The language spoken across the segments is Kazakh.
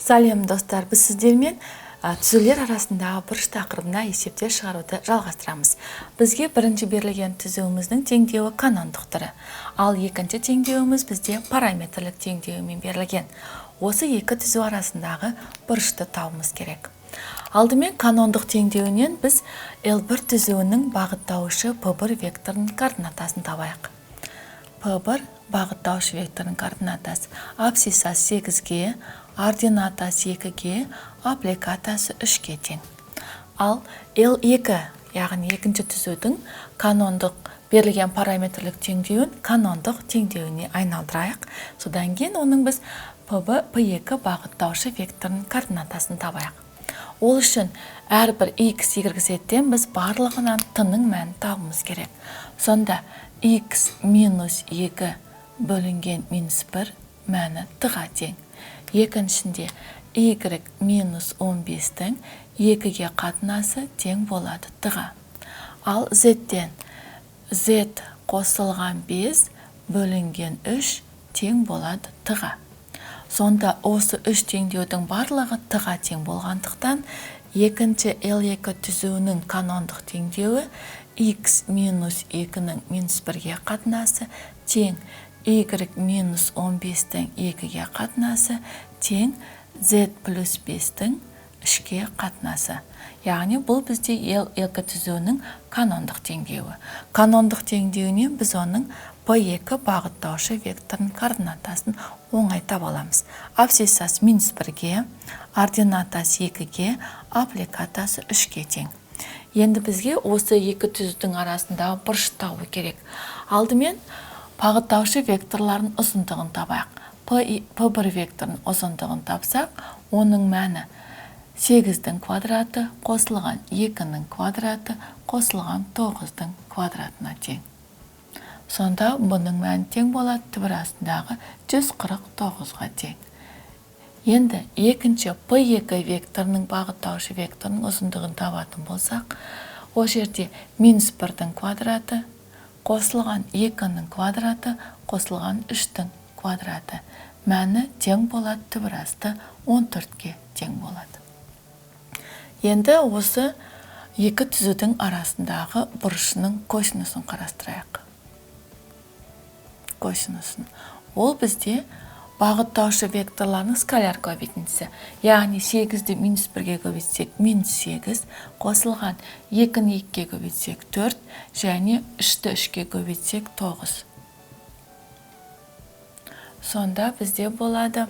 Сәлем достар, біз сіздермен түзулер арасындағы бұрыш тақырыбына есептер шығаруды жалғастырамыз. Бізге бірінші берілген түзуіміздің теңдеуі канондық түрі, ал екінші теңдеуіміз бізде параметрлік теңдеуімен берілген. Осы екі түзу арасындағы бұрышты табуымыз керек. Алдымен канондық теңдеуінен біз L1 түзуінің бағыттауышы P1 векторының координатасын табайық. P1 бағыттауышы векторының координатасы абсцисасы 8-ге, ординатасы 2-ге, аппликатасы 3-ге тең. Ал L2, яғни екінші түзудің канондық берілген параметрлік теңдеуін канондық теңдеуіне айналдырайық. Содан кейін оның біз P2 бағыттауышы векторының координатасын табайық. Ол үшін әрбір x, y, z-тен біз барлығынан t-ның мәнін табуымыз керек. Сонда x минус 2 бөлінген минус 1 мәні t-ға тең. Екіншінде y минус 15-тің 2-ге қатынасы тең болады t-ға. Ал z-тен z қосылған 5 бөлінген 3 тең болады t-ға. Сонда осы 3 теңдеудің барлығы t-ға тең болғандықтан, екінші L2 түзуінің канондық теңдеуі x минус 2-ның минус 1-ге қатынасы тең y минус 15-тің 2-ге қатынасы тең z плюс 5-тің 3-ге қатынасы. Яғни бұл бізде L2 түзуінің канондық теңдеуі. Канондық теңдеуінен біз оның P2 бағыттаушы векторының координатасын оңай таба аламыз. Абсцисасы минус 1-ге, ординатасы 2-ге, аппликатасы 3-ге тең. Енді бізге осы екі түзудің арасындағы бұрыш табу керек. Алдымен бағыттаушы векторлардың ұзындығын табайық. P1 векторының ұзындығын тапсақ, оның мәні 8-дің квадраты қосылған 2-ның квадраты қосылған 9-дің квадратына тең. Сонда бұның мәні тең болады түбір астындағы 149-ға тең. Енді екінші P2 векторының бағыттаушы векторының ұзындығын табатын болсақ, ол жерде минус 1-дің квадраты қосылған 2-ның квадраты қосылған 3-дің квадраты. Мәні тең болады түбір асты 14-ге тең болады. Енді осы екі түзудің арасындағы бұрышының косинусын қарастырайық. Косинусын. Ол бізде бағыттаушы векторларының скаляр көбейтіндісі. Яғни 8-ді минус 1-ге көбейтсек минус 8, қосылған 2-ні 2-ге көбейтсек 4, және 3-ті 3-ге көбейтсек 9. Сонда бізде болады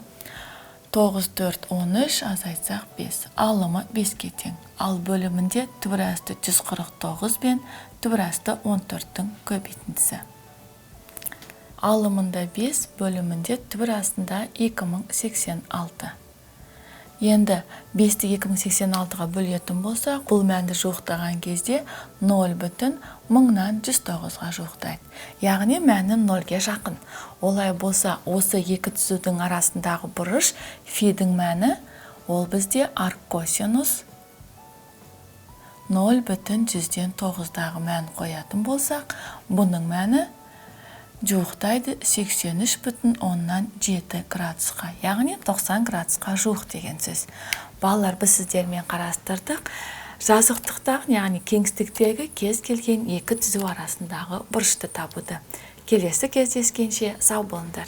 9, 4, 13, азайтсақ 5. Алымы 5-ге тең. Ал бөлімінде түбір асты 149 бен түбір асты 14-тің көбейтіндісі. Алымында 5, бөлімінде түбір астында 2086. Енді 5-ті 2086-ға бөлетін болса, бұл мәнді жуықтаған кезде 0,109-ға жуықтайды. Яғни мәні 0-ге жақын. Олай болса, осы екі түзудің арасындағы бұрыш фидің мәні, ол бізде арккосинус 0,109-дағы мән қоятын болсақ, бұның мәні жуықтайды 83,7 градусқа, яғни 90 градусқа жуық деген сөз. Балалар, біз сіздермен қарастырдық. Жазықтықтағы, яғни кеңістіктегі кез келген екі түзу арасындағы бұрышты табуды. Келесі кездескенше сау болыңдар.